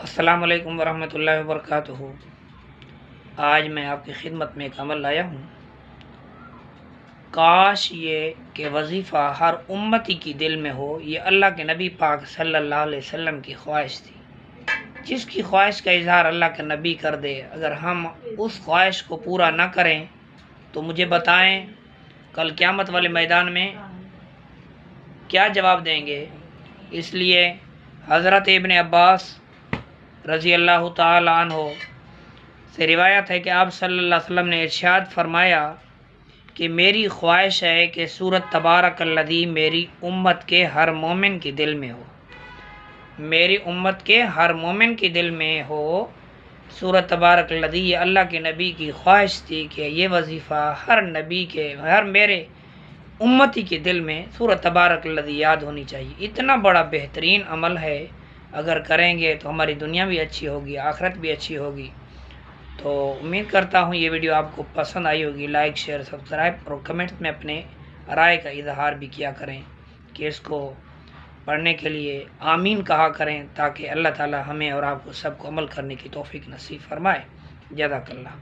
السلام علیکم ورحمۃ اللہ وبرکاتہ۔ آج میں آپ کی خدمت میں ایک عمل لایا ہوں۔ کاش یہ کہ وظیفہ ہر امتی کی دل میں ہو، یہ اللہ کے نبی پاک صلی اللہ علیہ وسلم کی خواہش تھی۔ جس کی خواہش کا اظہار اللہ کے نبی کر دے، اگر ہم اس خواہش کو پورا نہ کریں تو مجھے بتائیں کل قیامت والے میدان میں کیا جواب دیں گے۔ اس لیے حضرت ابن عباس رضی اللہ تعالی عنہ سے روایت ہے کہ آپ صلی اللہ علیہ وسلم نے ارشاد فرمایا کہ میری خواہش ہے کہ سورۃ تبارک الذی میری امت کے ہر مومن کے دل میں ہو، میری امت کے ہر مومن کے دل میں ہو سورۃ تبارک الذی۔ یہ اللہ کے نبی کی خواہش تھی کہ یہ وظیفہ ہر نبی کے، ہر میرے امتی کے دل میں سورۃ تبارک الذی یاد ہونی چاہیے۔ اتنا بڑا بہترین عمل ہے، اگر کریں گے تو ہماری دنیا بھی اچھی ہوگی، آخرت بھی اچھی ہوگی۔ تو امید کرتا ہوں یہ ویڈیو آپ کو پسند آئی ہوگی۔ لائک، شیئر، سبسکرائب اور کمنٹس میں اپنے رائے کا اظہار بھی کیا کریں کہ اس کو پڑھنے کے لیے آمین کہا کریں، تاکہ اللہ تعالی ہمیں اور آپ کو سب کو عمل کرنے کی توفیق نصیب فرمائے۔ جزاک اللہ۔